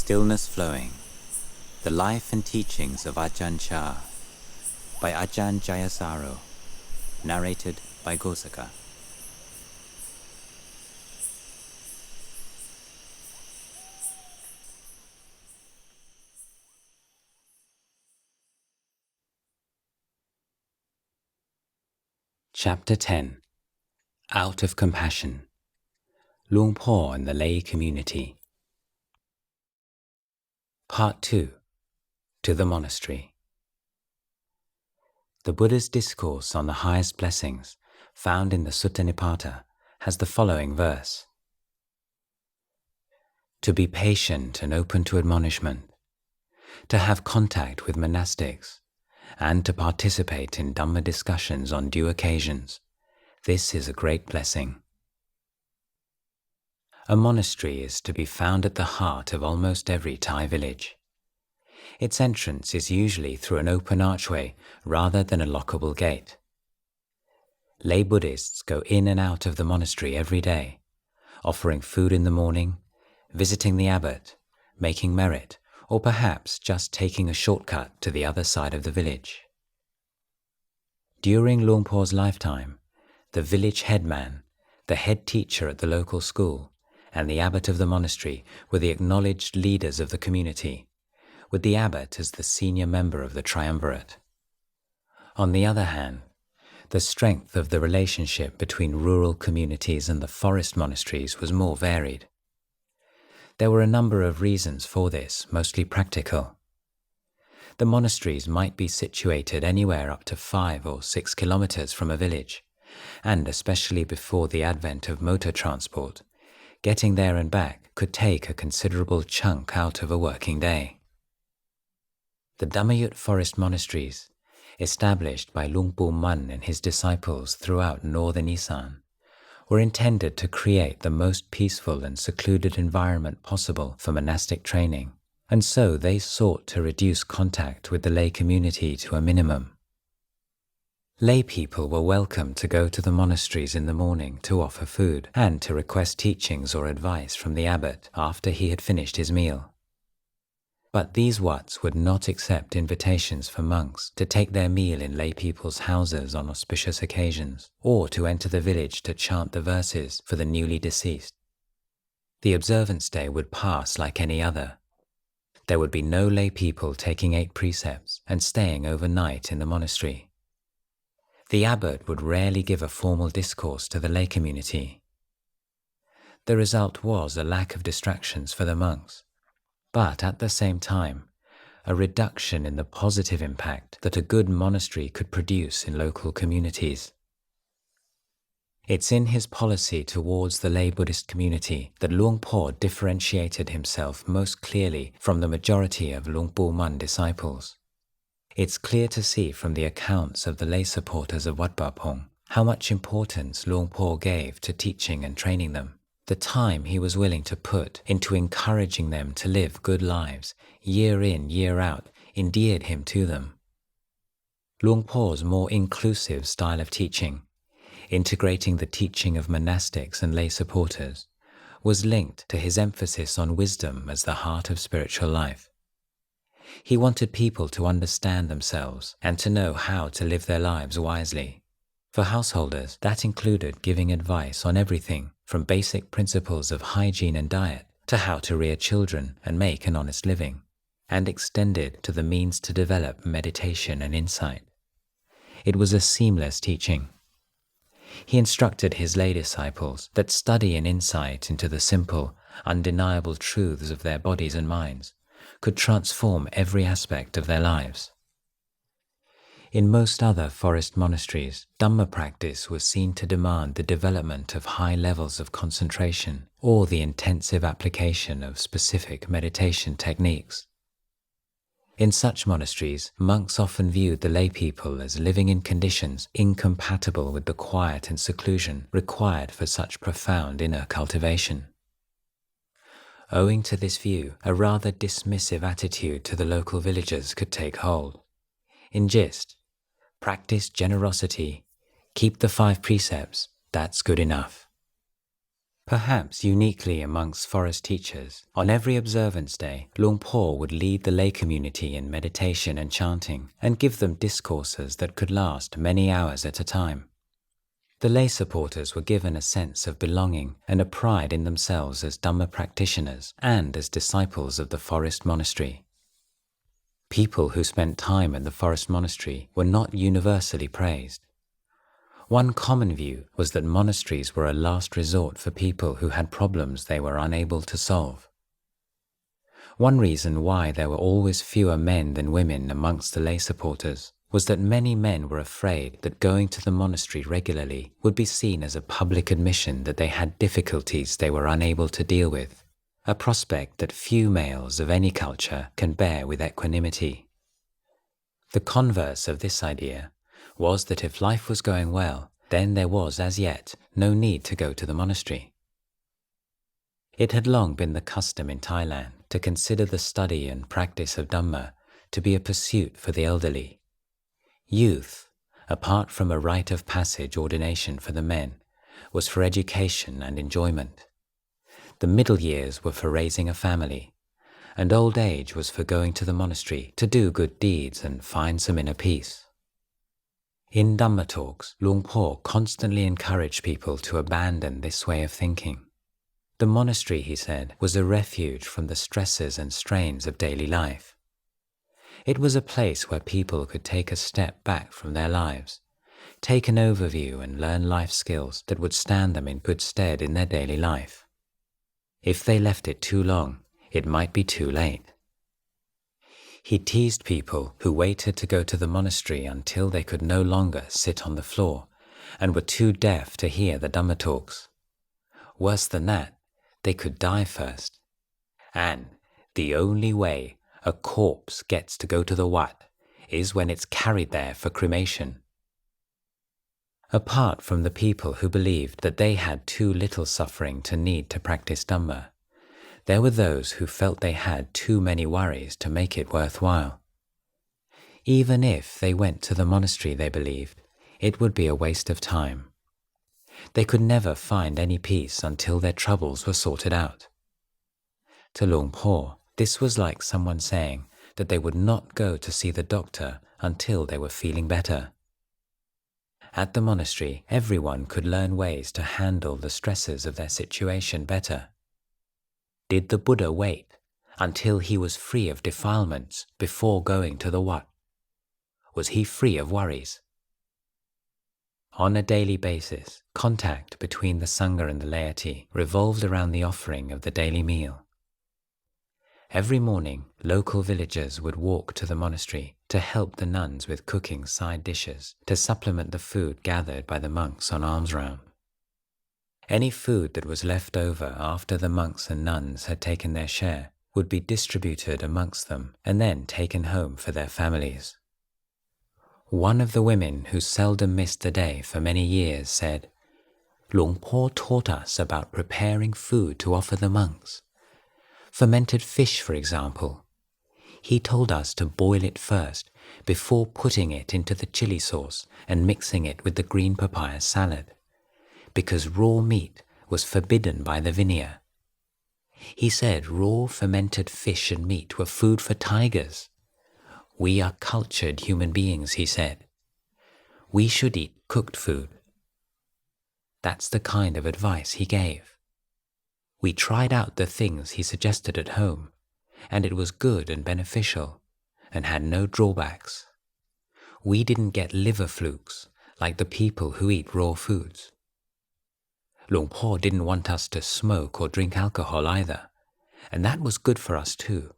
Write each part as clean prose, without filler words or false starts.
Stillness Flowing, The Life and Teachings of Ajahn Chah by Ajahn Jayasaro, narrated by Ghosaka. Chapter 10. Out of Compassion. Luang Por and the Lay Community. Part 2. To the Monastery. The Buddha's discourse on the highest blessings, found in the Sutta Nipata, has the following verse. To be patient and open to admonishment, to have contact with monastics, and to participate in Dhamma discussions on due occasions, this is a great blessing. A monastery is to be found at the heart of almost every Thai village. Its entrance is usually through an open archway rather than a lockable gate. Lay Buddhists go in and out of the monastery every day, offering food in the morning, visiting the abbot, making merit, or perhaps just taking a shortcut to the other side of the village. During Luang Por's lifetime, the village headman, the head teacher at the local school, and the abbot of the monastery were the acknowledged leaders of the community, with the abbot as the senior member of the triumvirate. On the other hand, the strength of the relationship between rural communities and the forest monasteries was more varied. There were a number of reasons for this, mostly practical. The monasteries might be situated anywhere up to 5 or 6 kilometers from a village, and especially before the advent of motor transport, getting there and back could take a considerable chunk out of a working day. The Dhammayut forest monasteries, established by Luang Por Chah and his disciples throughout northern Isan, were intended to create the most peaceful and secluded environment possible for monastic training, and so they sought to reduce contact with the lay community to a minimum. Lay people were welcome to go to the monasteries in the morning to offer food and to request teachings or advice from the abbot after he had finished his meal. But these Wats would not accept invitations for monks to take their meal in lay people's houses on auspicious occasions, or to enter the village to chant the verses for the newly deceased. The observance day would pass like any other. There would be no lay people taking 8 precepts and staying overnight in the monastery. The abbot would rarely give a formal discourse to the lay community. The result was a lack of distractions for the monks, but at the same time, a reduction in the positive impact that a good monastery could produce in local communities. It's in his policy towards the lay Buddhist community that Luang Por differentiated himself most clearly from the majority of Luang Por Chah disciples. It's clear to see from the accounts of the lay supporters of Wat Pah Pong how much importance Luang Por gave to teaching and training them. The time he was willing to put into encouraging them to live good lives, year in, year out, endeared him to them. Luang Por's more inclusive style of teaching, integrating the teaching of monastics and lay supporters, was linked to his emphasis on wisdom as the heart of spiritual life. He wanted people to understand themselves and to know how to live their lives wisely. For householders, that included giving advice on everything from basic principles of hygiene and diet to how to rear children and make an honest living, and extended to the means to develop meditation and insight. It was a seamless teaching. He instructed his lay disciples that study and insight into the simple, undeniable truths of their bodies and minds could transform every aspect of their lives. In most other forest monasteries, Dhamma practice was seen to demand the development of high levels of concentration or the intensive application of specific meditation techniques. In such monasteries, monks often viewed the lay people as living in conditions incompatible with the quiet and seclusion required for such profound inner cultivation. Owing to this view, a rather dismissive attitude to the local villagers could take hold. In gist, practice generosity, keep the 5 precepts, that's good enough. Perhaps uniquely amongst forest teachers, on every observance day, Luang Por would lead the lay community in meditation and chanting and give them discourses that could last many hours at a time. The lay supporters were given a sense of belonging and a pride in themselves as Dhamma practitioners and as disciples of the forest monastery. People who spent time at the forest monastery were not universally praised. One common view was that monasteries were a last resort for people who had problems they were unable to solve. One reason why there were always fewer men than women amongst the lay supporters was that many men were afraid that going to the monastery regularly would be seen as a public admission that they had difficulties they were unable to deal with, a prospect that few males of any culture can bear with equanimity. The converse of this idea was that if life was going well, then there was as yet no need to go to the monastery. It had long been the custom in Thailand to consider the study and practice of Dhamma to be a pursuit for the elderly. Youth, apart from a rite of passage ordination for the men, was for education and enjoyment. The middle years were for raising a family, and old age was for going to the monastery to do good deeds and find some inner peace. In Dhamma talks, Luang Por constantly encouraged people to abandon this way of thinking. The monastery, he said, was a refuge from the stresses and strains of daily life. It was a place where people could take a step back from their lives, take an overview and learn life skills that would stand them in good stead in their daily life. If they left it too long, it might be too late. He teased people who waited to go to the monastery until they could no longer sit on the floor and were too deaf to hear the Dhamma talks. Worse than that, they could die first. And the only way a corpse gets to go to the wat is when it's carried there for cremation. Apart from the people who believed that they had too little suffering to need to practice Dhamma, there were those who felt they had too many worries to make it worthwhile. Even if they went to the monastery, they believed, it would be a waste of time. They could never find any peace until their troubles were sorted out. To Luang Por, this was like someone saying that they would not go to see the doctor until they were feeling better. At the monastery, everyone could learn ways to handle the stresses of their situation better. Did the Buddha wait until he was free of defilements before going to the wat? Was he free of worries? On a daily basis, contact between the Sangha and the laity revolved around the offering of the daily meal. Every morning, local villagers would walk to the monastery to help the nuns with cooking side dishes to supplement the food gathered by the monks on alms round. Any food that was left over after the monks and nuns had taken their share would be distributed amongst them and then taken home for their families. One of the women who seldom missed a day for many years said, "Luang Por taught us about preparing food to offer the monks. Fermented fish, for example. He told us to boil it first before putting it into the chili sauce and mixing it with the green papaya salad, because raw meat was forbidden by the Vinaya. He said raw fermented fish and meat were food for tigers. We are cultured human beings, he said. We should eat cooked food." That's the kind of advice he gave. We tried out the things he suggested at home, and it was good and beneficial, and had no drawbacks. We didn't get liver flukes like the people who eat raw foods. Luang Por didn't want us to smoke or drink alcohol either, and that was good for us too.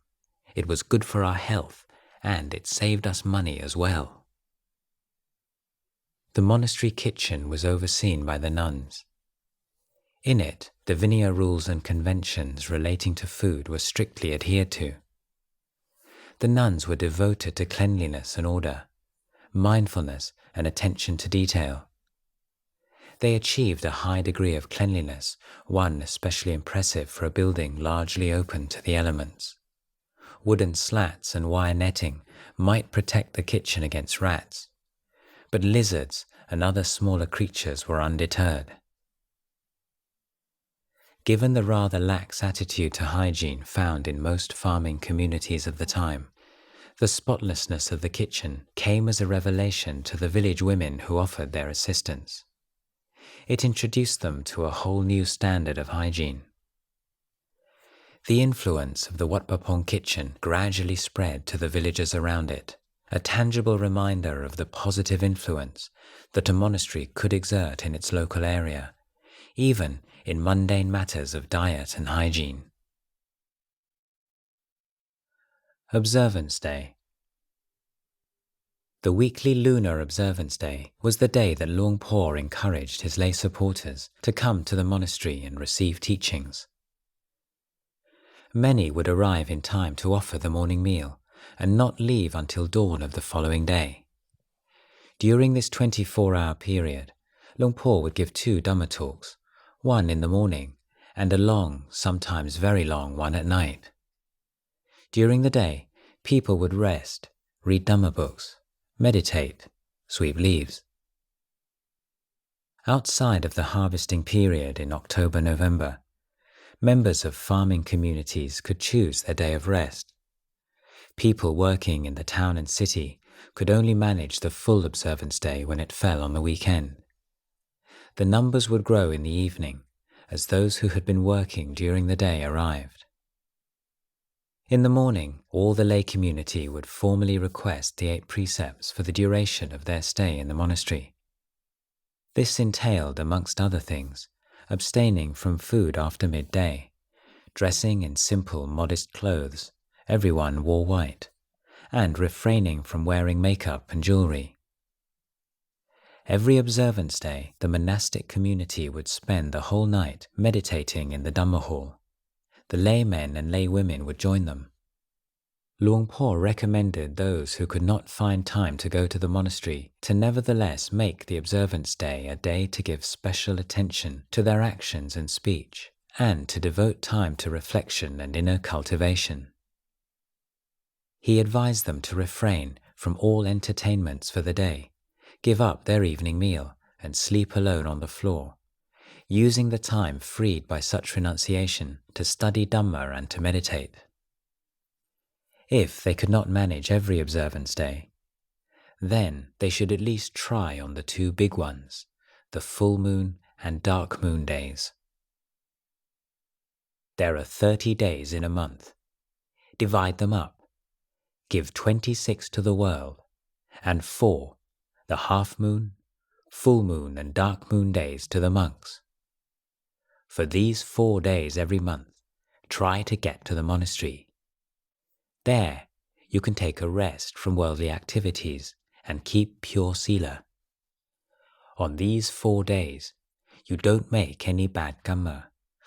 It was good for our health, and it saved us money as well. The monastery kitchen was overseen by the nuns. In it, the Vinaya rules and conventions relating to food were strictly adhered to. The nuns were devoted to cleanliness and order, mindfulness and attention to detail. They achieved a high degree of cleanliness, one especially impressive for a building largely open to the elements. Wooden slats and wire netting might protect the kitchen against rats, but lizards and other smaller creatures were undeterred. Given the rather lax attitude to hygiene found in most farming communities of the time, the spotlessness of the kitchen came as a revelation to the village women who offered their assistance. It introduced them to a whole new standard of hygiene. The influence of the Wat Pah Pong kitchen gradually spread to the villages around it, a tangible reminder of the positive influence that a monastery could exert in its local area, even in mundane matters of diet and hygiene. Observance Day. The weekly lunar observance day was the day that Luang Por encouraged his lay supporters to come to the monastery and receive teachings. Many would arrive in time to offer the morning meal and not leave until dawn of the following day. During this 24-hour period, Luang Por would give 2 Dhamma talks, one in the morning and a long, sometimes very long one at night. During the day, people would rest, read Dhamma books, meditate, sweep leaves. Outside of the harvesting period in October-November, members of farming communities could choose their day of rest. People working in the town and city could only manage the full observance day when it fell on the weekend. The numbers would grow in the evening as those who had been working during the day arrived. In the morning, all the lay community would formally request the 8 precepts for the duration of their stay in the monastery. This entailed, amongst other things, abstaining from food after midday, dressing in simple, modest clothes, everyone wore white, and refraining from wearing makeup and jewelry. Every observance day, the monastic community would spend the whole night meditating in the Dhamma hall. The laymen and laywomen would join them. Luang Por recommended those who could not find time to go to the monastery to nevertheless make the observance day a day to give special attention to their actions and speech, and to devote time to reflection and inner cultivation. He advised them to refrain from all entertainments for the day, give up their evening meal, and sleep alone on the floor, using the time freed by such renunciation to study Dhamma and to meditate. If they could not manage every observance day, then they should at least try on the 2 big ones, the full moon and dark moon days. There are 30 days in a month. Divide them up. Give 26 to the world, and 4, the half moon, full moon and dark moon days, to the monks. For these 4 days every month, try to get to the monastery. There, you can take a rest from worldly activities and keep pure sila. On these 4 days, you don't make any bad kamma.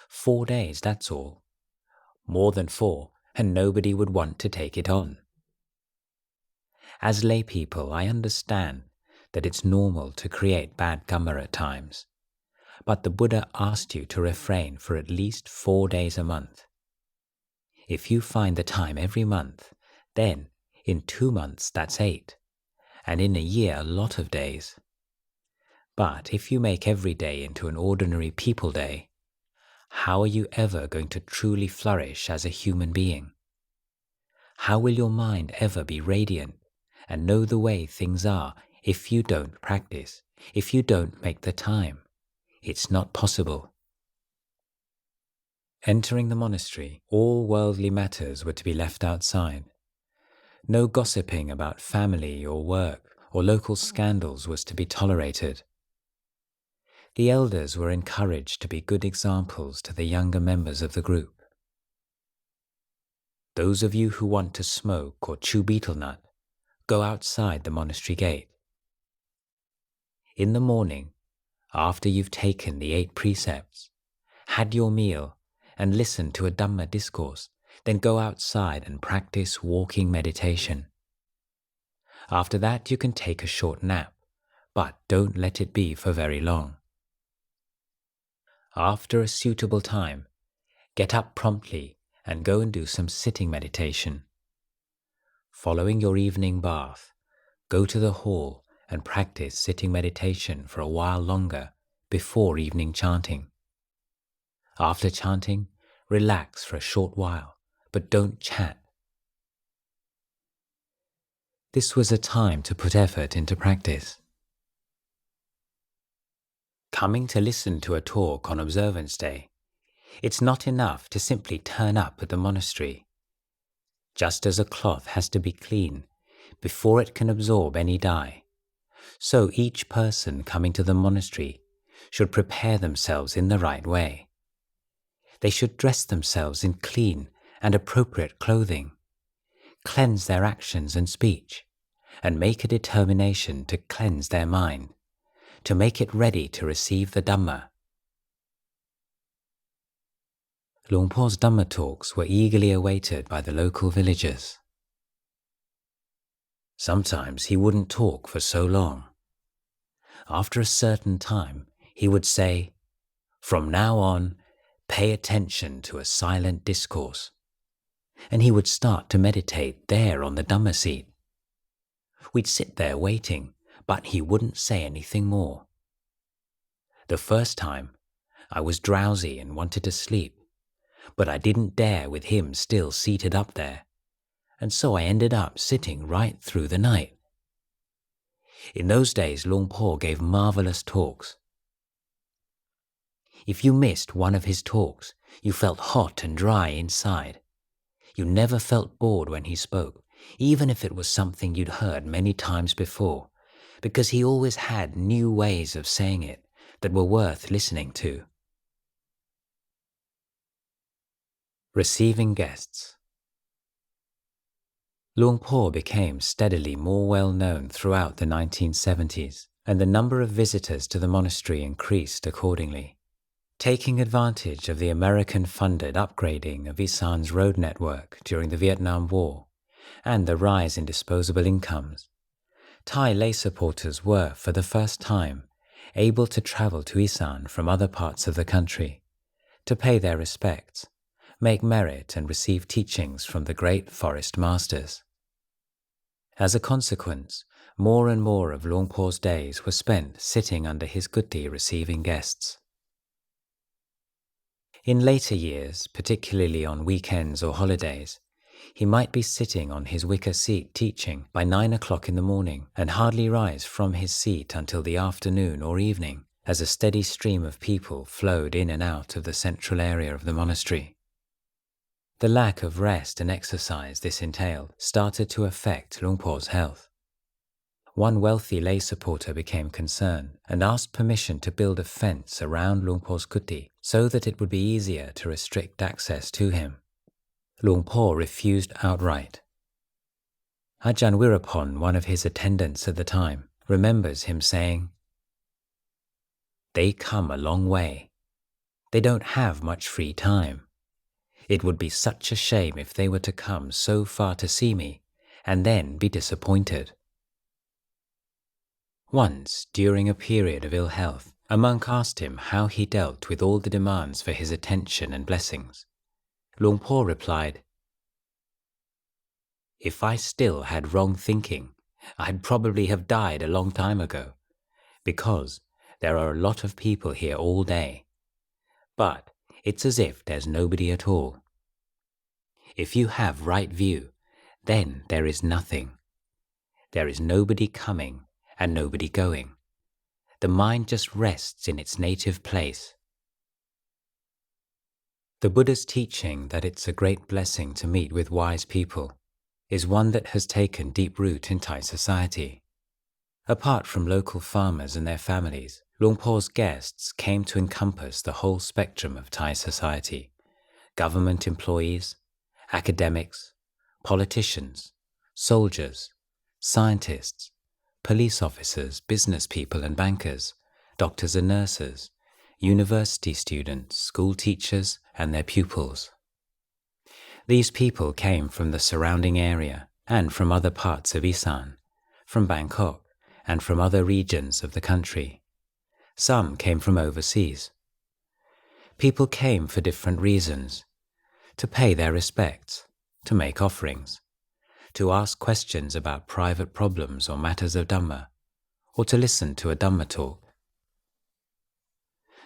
4 days, that's all. More than 4, and nobody would want to take it on. As lay people, I understand that it's normal to create bad kamma at times. But the Buddha asked you to refrain for at least 4 days a month. If you find the time every month, then in 2 months that's 8, and in a year a lot of days. But if you make every day into an ordinary people day, how are you ever going to truly flourish as a human being? How will your mind ever be radiant and know the way things are if you don't practice, if you don't make the time? It's not possible. Entering the monastery, all worldly matters were to be left outside. No gossiping about family or work or local scandals was to be tolerated. The elders were encouraged to be good examples to the younger members of the group. Those of you who want to smoke or chew betel nut, go outside the monastery gate. In the morning, after you've taken the 8 precepts, had your meal, and listened to a Dhamma discourse, then go outside and practice walking meditation. After that you can take a short nap, but don't let it be for very long. After a suitable time, get up promptly and go and do some sitting meditation. Following your evening bath, go to the hall and practice sitting meditation for a while longer before evening chanting. After chanting, relax for a short while, but don't chat. This was a time to put effort into practice. Coming to listen to a talk on Observance Day, it's not enough to simply turn up at the monastery. Just as a cloth has to be clean before it can absorb any dye, so each person coming to the monastery should prepare themselves in the right way. They should dress themselves in clean and appropriate clothing, cleanse their actions and speech, and make a determination to cleanse their mind, to make it ready to receive the Dhamma. Luang Por's Dhamma talks were eagerly awaited by the local villagers. Sometimes he wouldn't talk for so long. After a certain time, he would say, "From now on, pay attention to a silent discourse." And he would start to meditate there on the Dhamma seat. We'd sit there waiting, but he wouldn't say anything more. The first time, I was drowsy and wanted to sleep, but I didn't dare with him still seated up there, and so I ended up sitting right through the night. In those days, Luang Por gave marvelous talks. If you missed one of his talks, you felt hot and dry inside. You never felt bored when he spoke, even if it was something you'd heard many times before, because he always had new ways of saying it that were worth listening to. Receiving guests. Luang Por became steadily more well known throughout the 1970s, and the number of visitors to the monastery increased accordingly. Taking advantage of the American-funded upgrading of Isan's road network during the Vietnam War and the rise in disposable incomes, Thai lay supporters were, for the first time, able to travel to Isan from other parts of the country to pay their respects, make merit and receive teachings from the great forest masters. As a consequence, more and more of Luang Por's days were spent sitting under his kuti receiving guests. In later years, particularly on weekends or holidays, he might be sitting on his wicker seat teaching by 9 o'clock in the morning and hardly rise from his seat until the afternoon or evening, as a steady stream of people flowed in and out of the central area of the monastery. The lack of rest and exercise this entailed started to affect Luang Por's health. One wealthy lay supporter became concerned and asked permission to build a fence around Luang Por's kuti so that it would be easier to restrict access to him. Luang Por refused outright. Ajahn Wirapon, one of his attendants at the time, remembers him saying, "They come a long way. They don't have much free time. It would be such a shame if they were to come so far to see me and then be disappointed." Once, during a period of ill health, a monk asked him how he dealt with all the demands for his attention and blessings. Luang Por replied, "If I still had wrong thinking, I'd probably have died a long time ago, because there are a lot of people here all day. But it's as if there's nobody at all. If you have right view, then there is nothing. There is nobody coming and nobody going. The mind just rests in its native place." The Buddha's teaching that it's a great blessing to meet with wise people is one that has taken deep root in Thai society. Apart from local farmers and their families, Luang Por's guests came to encompass the whole spectrum of Thai society: government employees, academics, politicians, soldiers, scientists, police officers, business people and bankers, doctors and nurses, university students, school teachers, and their pupils. These people came from the surrounding area and from other parts of Isan, from Bangkok, and from other regions of the country. Some came from overseas. People came for different reasons: to pay their respects, to make offerings, to ask questions about private problems or matters of Dhamma, or to listen to a Dhamma talk.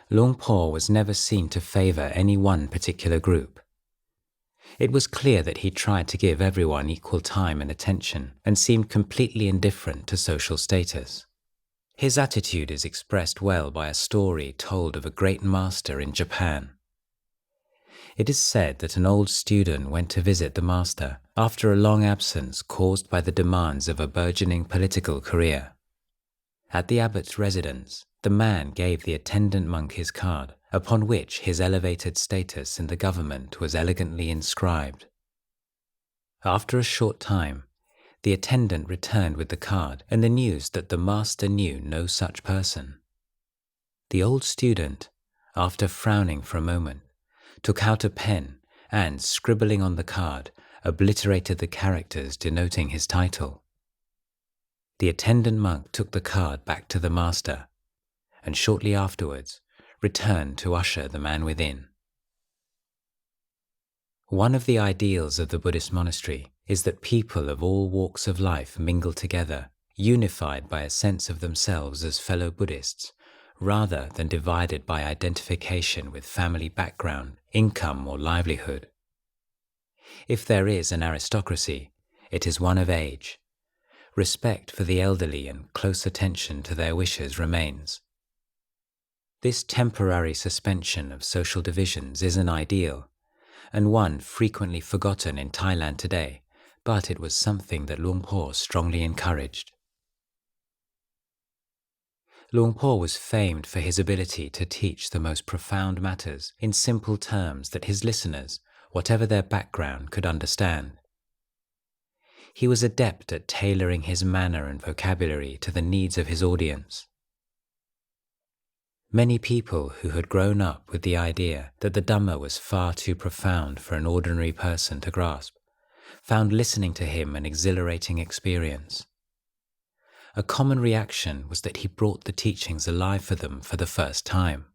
Luang Por was never seen to favor any one particular group. It was clear that he tried to give everyone equal time and attention and seemed completely indifferent to social status. His attitude is expressed well by a story told of a great master in Japan. It is said that an old student went to visit the master after a long absence caused by the demands of a burgeoning political career. At the abbot's residence, the man gave the attendant monk his card, upon which his elevated status in the government was elegantly inscribed. After a short time, the attendant returned with the card and the news that the master knew no such person. The old student, after frowning for a moment, took out a pen and, scribbling on the card, obliterated the characters denoting his title. The attendant monk took the card back to the master, and shortly afterwards returned to usher the man within. One of the ideals of the Buddhist monastery is that people of all walks of life mingle together, unified by a sense of themselves as fellow Buddhists, rather than divided by identification with family background, income, or livelihood. If there is an aristocracy, it is one of age. Respect for the elderly and close attention to their wishes remains. This temporary suspension of social divisions is an ideal, and one frequently forgotten in Thailand today, but it was something that Luang Por strongly encouraged. Luang Por was famed for his ability to teach the most profound matters in simple terms that his listeners, whatever their background, could understand. He was adept at tailoring his manner and vocabulary to the needs of his audience. Many people who had grown up with the idea that the Dhamma was far too profound for an ordinary person to grasp found listening to him an exhilarating experience. A common reaction was that he brought the teachings alive for them for the first time.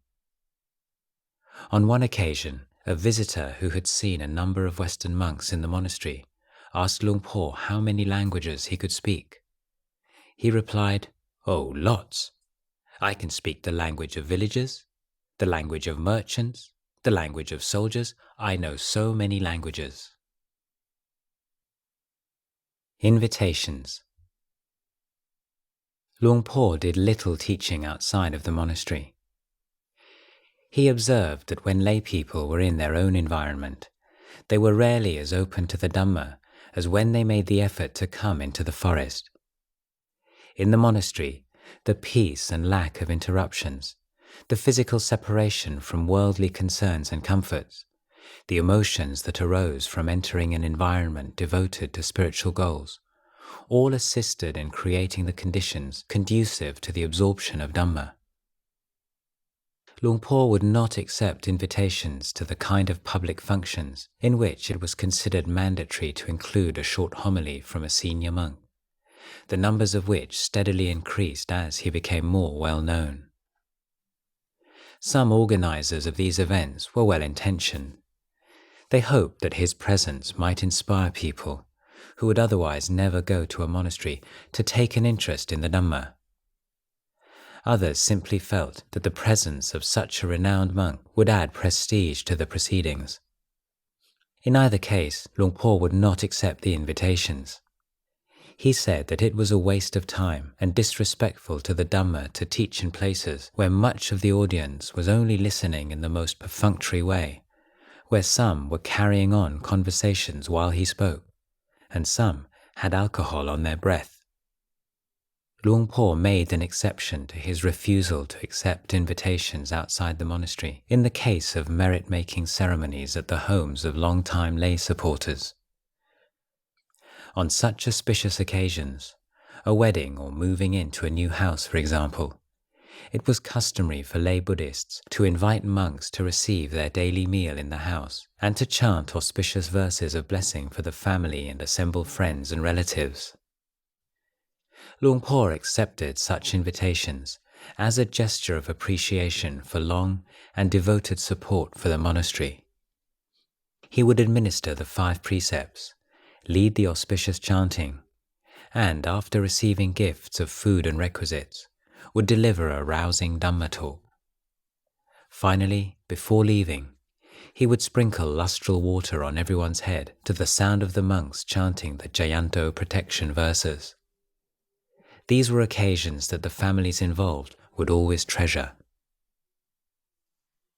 On one occasion, a visitor who had seen a number of Western monks in the monastery asked Luang Por how many languages he could speak. He replied, "Oh, lots. I can speak the language of villagers, the language of merchants, the language of soldiers. I know so many languages." Invitations. Luang Por did little teaching outside of the monastery. He observed that when lay people were in their own environment, they were rarely as open to the Dhamma as when they made the effort to come into the forest. In the monastery, the peace and lack of interruptions, the physical separation from worldly concerns and comforts, the emotions that arose from entering an environment devoted to spiritual goals, all assisted in creating the conditions conducive to the absorption of Dhamma. Luang Por would not accept invitations to the kind of public functions in which it was considered mandatory to include a short homily from a senior monk, the numbers of which steadily increased as he became more well known. Some organizers of these events were well-intentioned. They hoped that his presence might inspire people who would otherwise never go to a monastery to take an interest in the Dhamma. Others simply felt that the presence of such a renowned monk would add prestige to the proceedings. In either case, Luang Por would not accept the invitations. He said that it was a waste of time and disrespectful to the Dhamma to teach in places where much of the audience was only listening in the most perfunctory way, where some were carrying on conversations while he spoke, and some had alcohol on their breath. Luang Por made an exception to his refusal to accept invitations outside the monastery in the case of merit-making ceremonies at the homes of long-time lay supporters. On such auspicious occasions, a wedding or moving into a new house, for example, it was customary for lay Buddhists to invite monks to receive their daily meal in the house and to chant auspicious verses of blessing for the family and assembled friends and relatives. Luang Por accepted such invitations as a gesture of appreciation for long and devoted support for the monastery. He would administer the 5 precepts, lead the auspicious chanting, and after receiving gifts of food and requisites, would deliver a rousing Dhamma talk. Finally, before leaving, he would sprinkle lustral water on everyone's head to the sound of the monks chanting the Jayanto protection verses. These were occasions that the families involved would always treasure.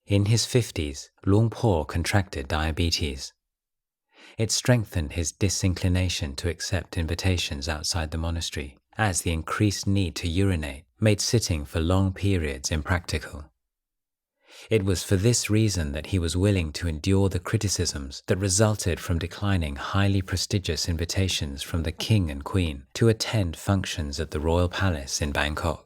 In his 50s, Luang Por contracted diabetes. It strengthened his disinclination to accept invitations outside the monastery, as the increased need to urinate made sitting for long periods impractical. It was for this reason that he was willing to endure the criticisms that resulted from declining highly prestigious invitations from the king and queen to attend functions at the royal palace in Bangkok.